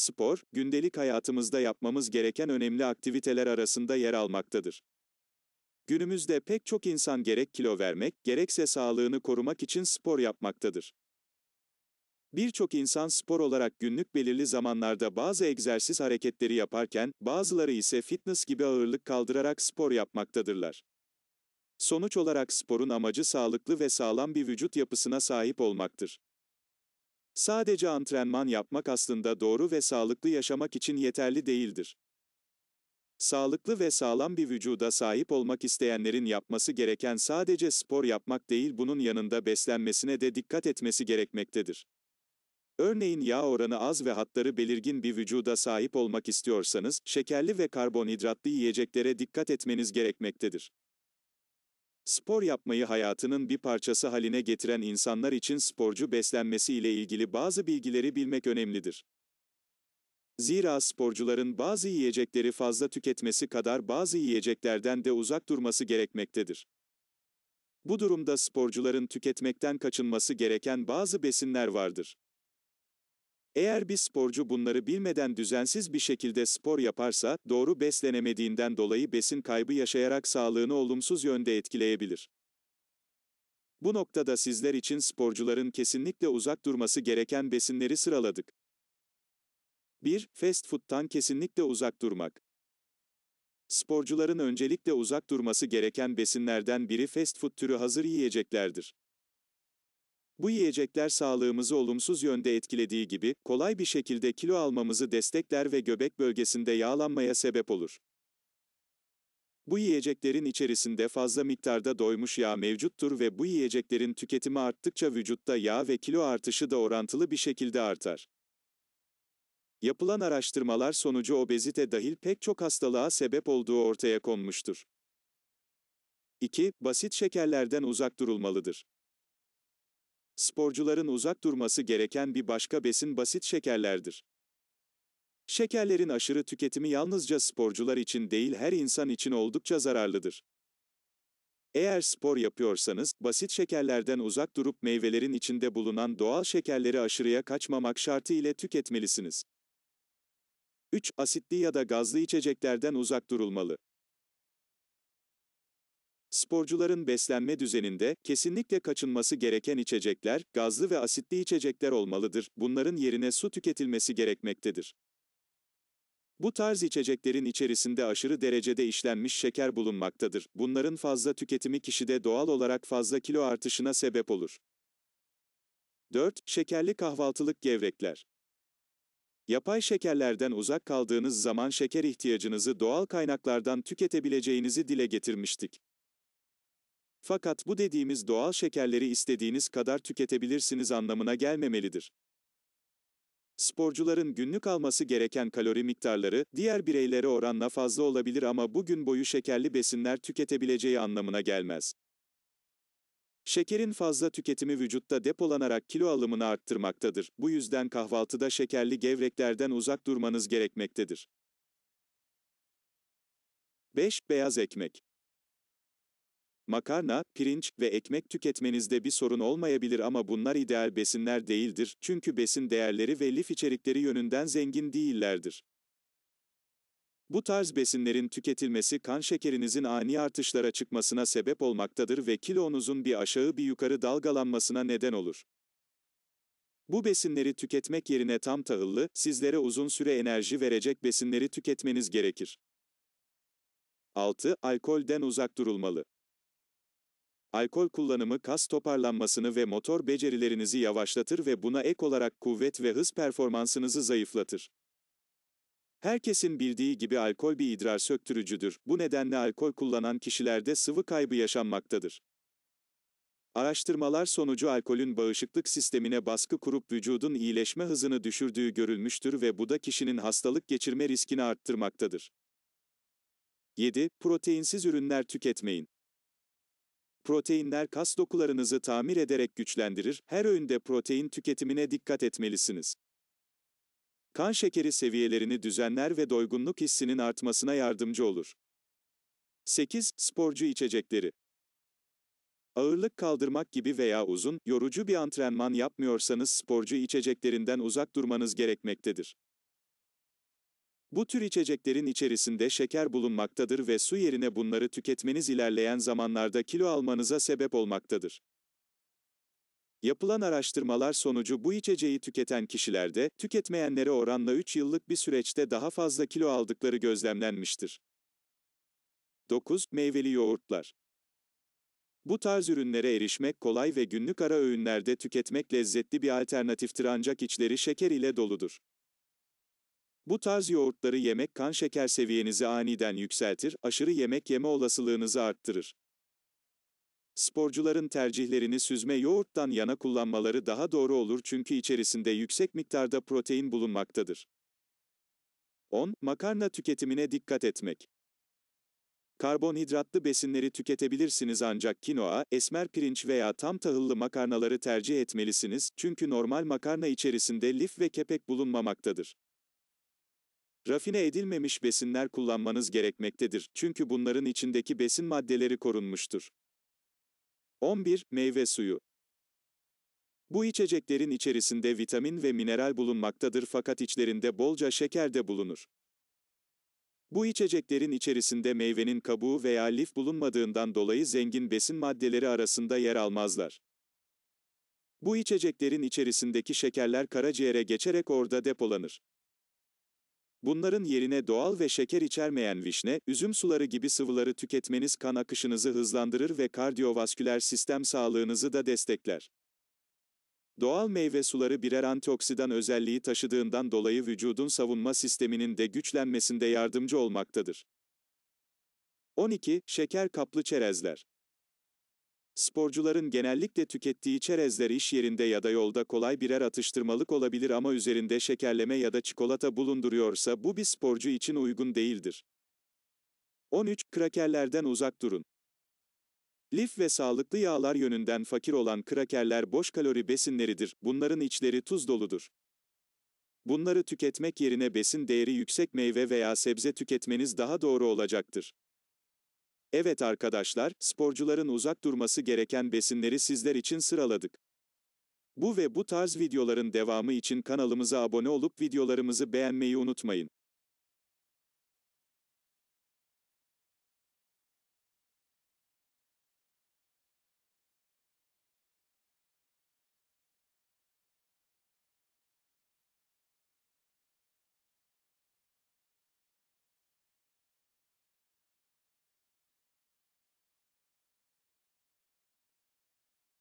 Spor, gündelik hayatımızda yapmamız gereken önemli aktiviteler arasında yer almaktadır. Günümüzde pek çok insan gerek kilo vermek, gerekse sağlığını korumak için spor yapmaktadır. Birçok insan spor olarak günlük belirli zamanlarda bazı egzersiz hareketleri yaparken, bazıları ise fitness gibi ağırlık kaldırarak spor yapmaktadırlar. Sonuç olarak sporun amacı sağlıklı ve sağlam bir vücut yapısına sahip olmaktır. Sadece antrenman yapmak aslında doğru ve sağlıklı yaşamak için yeterli değildir. Sağlıklı ve sağlam bir vücuda sahip olmak isteyenlerin yapması gereken sadece spor yapmak değil, bunun yanında beslenmesine de dikkat etmesi gerekmektedir. Örneğin yağ oranı az ve hatları belirgin bir vücuda sahip olmak istiyorsanız, şekerli ve karbonhidratlı yiyeceklere dikkat etmeniz gerekmektedir. Spor yapmayı hayatının bir parçası haline getiren insanlar için sporcu beslenmesi ile ilgili bazı bilgileri bilmek önemlidir. Zira sporcuların bazı yiyecekleri fazla tüketmesi kadar bazı yiyeceklerden de uzak durması gerekmektedir. Bu durumda sporcuların tüketmekten kaçınması gereken bazı besinler vardır. Eğer bir sporcu bunları bilmeden düzensiz bir şekilde spor yaparsa, doğru beslenemediğinden dolayı besin kaybı yaşayarak sağlığını olumsuz yönde etkileyebilir. Bu noktada sizler için sporcuların kesinlikle uzak durması gereken besinleri sıraladık. 1. Fast food'tan kesinlikle uzak durmak. Sporcuların öncelikle uzak durması gereken besinlerden biri fast food türü hazır yiyeceklerdir. Bu yiyecekler sağlığımızı olumsuz yönde etkilediği gibi, kolay bir şekilde kilo almamızı destekler ve göbek bölgesinde yağlanmaya sebep olur. Bu yiyeceklerin içerisinde fazla miktarda doymuş yağ mevcuttur ve bu yiyeceklerin tüketimi arttıkça vücutta yağ ve kilo artışı da orantılı bir şekilde artar. Yapılan araştırmalar sonucu obezite dahil pek çok hastalığa sebep olduğu ortaya konmuştur. 2. Basit şekerlerden uzak durulmalıdır. Sporcuların uzak durması gereken bir başka besin basit şekerlerdir. Şekerlerin aşırı tüketimi yalnızca sporcular için değil, her insan için oldukça zararlıdır. Eğer spor yapıyorsanız, basit şekerlerden uzak durup meyvelerin içinde bulunan doğal şekerleri aşırıya kaçmamak şartı ile tüketmelisiniz. 3. Asitli ya da gazlı içeceklerden uzak durulmalı. Sporcuların beslenme düzeninde kesinlikle kaçınması gereken içecekler, gazlı ve asitli içecekler olmalıdır. Bunların yerine su tüketilmesi gerekmektedir. Bu tarz içeceklerin içerisinde aşırı derecede işlenmiş şeker bulunmaktadır. Bunların fazla tüketimi kişide doğal olarak fazla kilo artışına sebep olur. 4. Şekerli kahvaltılık gevrekler. Yapay şekerlerden uzak kaldığınız zaman şeker ihtiyacınızı doğal kaynaklardan tüketebileceğinizi dile getirmiştik. Fakat bu dediğimiz doğal şekerleri istediğiniz kadar tüketebilirsiniz anlamına gelmemelidir. Sporcuların günlük alması gereken kalori miktarları, diğer bireylere oranla fazla olabilir ama bu gün boyu şekerli besinler tüketebileceği anlamına gelmez. Şekerin fazla tüketimi vücutta depolanarak kilo alımını arttırmaktadır. Bu yüzden kahvaltıda şekerli gevreklerden uzak durmanız gerekmektedir. 5. Beyaz ekmek. Makarna, pirinç ve ekmek tüketmenizde bir sorun olmayabilir ama bunlar ideal besinler değildir, çünkü besin değerleri ve lif içerikleri yönünden zengin değillerdir. Bu tarz besinlerin tüketilmesi kan şekerinizin ani artışlara çıkmasına sebep olmaktadır ve kilonuzun bir aşağı bir yukarı dalgalanmasına neden olur. Bu besinleri tüketmek yerine tam tahıllı, sizlere uzun süre enerji verecek besinleri tüketmeniz gerekir. 6. Alkolden uzak durulmalı. Alkol kullanımı kas toparlanmasını ve motor becerilerinizi yavaşlatır ve buna ek olarak kuvvet ve hız performansınızı zayıflatır. Herkesin bildiği gibi alkol bir idrar söktürücüdür. Bu nedenle alkol kullanan kişilerde sıvı kaybı yaşanmaktadır. Araştırmalar sonucu alkolün bağışıklık sistemine baskı kurup vücudun iyileşme hızını düşürdüğü görülmüştür ve bu da kişinin hastalık geçirme riskini arttırmaktadır. 7. Proteinsiz ürünler tüketmeyin. Proteinler kas dokularınızı tamir ederek güçlendirir, her öğünde protein tüketimine dikkat etmelisiniz. Kan şekeri seviyelerini düzenler ve doygunluk hissinin artmasına yardımcı olur. 8. Sporcu içecekleri. Ağırlık kaldırmak gibi veya uzun, yorucu bir antrenman yapmıyorsanız sporcu içeceklerinden uzak durmanız gerekmektedir. Bu tür içeceklerin içerisinde şeker bulunmaktadır ve su yerine bunları tüketmeniz ilerleyen zamanlarda kilo almanıza sebep olmaktadır. Yapılan araştırmalar sonucu bu içeceği tüketen kişilerde, tüketmeyenlere oranla 3 yıllık bir süreçte daha fazla kilo aldıkları gözlemlenmiştir. 9. Meyveli yoğurtlar. Bu tarz ürünlere erişmek kolay ve günlük ara öğünlerde tüketmek lezzetli bir alternatiftir ancak içleri şeker ile doludur. Bu tarz yoğurtları yemek kan şeker seviyenizi aniden yükseltir, aşırı yemek yeme olasılığınızı arttırır. Sporcuların tercihlerini süzme yoğurttan yana kullanmaları daha doğru olur çünkü içerisinde yüksek miktarda protein bulunmaktadır. 10. Makarna tüketimine dikkat etmek. Karbonhidratlı besinleri tüketebilirsiniz ancak kinoa, esmer pirinç veya tam tahıllı makarnaları tercih etmelisiniz çünkü normal makarna içerisinde lif ve kepek bulunmamaktadır. Rafine edilmemiş besinler kullanmanız gerekmektedir çünkü bunların içindeki besin maddeleri korunmuştur. 11. Meyve suyu. Bu içeceklerin içerisinde vitamin ve mineral bulunmaktadır fakat içlerinde bolca şeker de bulunur. Bu içeceklerin içerisinde meyvenin kabuğu veya lif bulunmadığından dolayı zengin besin maddeleri arasında yer almazlar. Bu içeceklerin içerisindeki şekerler karaciğere geçerek orada depolanır. Bunların yerine doğal ve şeker içermeyen vişne, üzüm suları gibi sıvıları tüketmeniz kan akışınızı hızlandırır ve kardiyovasküler sistem sağlığınızı da destekler. Doğal meyve suları birer antioksidan özelliği taşıdığından dolayı vücudun savunma sisteminin de güçlenmesinde yardımcı olmaktadır. 12. Şeker kaplı çerezler. Sporcuların genellikle tükettiği çerezler iş yerinde ya da yolda kolay birer atıştırmalık olabilir ama üzerinde şekerleme ya da çikolata bulunduruyorsa bu bir sporcu için uygun değildir. 13. Krakerlerden uzak durun. Lif ve sağlıklı yağlar yönünden fakir olan krakerler boş kalori besinleridir, bunların içleri tuz doludur. Bunları tüketmek yerine besin değeri yüksek meyve veya sebze tüketmeniz daha doğru olacaktır. Evet arkadaşlar, sporcuların uzak durması gereken besinleri sizler için sıraladık. Bu ve bu tarz videoların devamı için kanalımıza abone olup videolarımızı beğenmeyi unutmayın.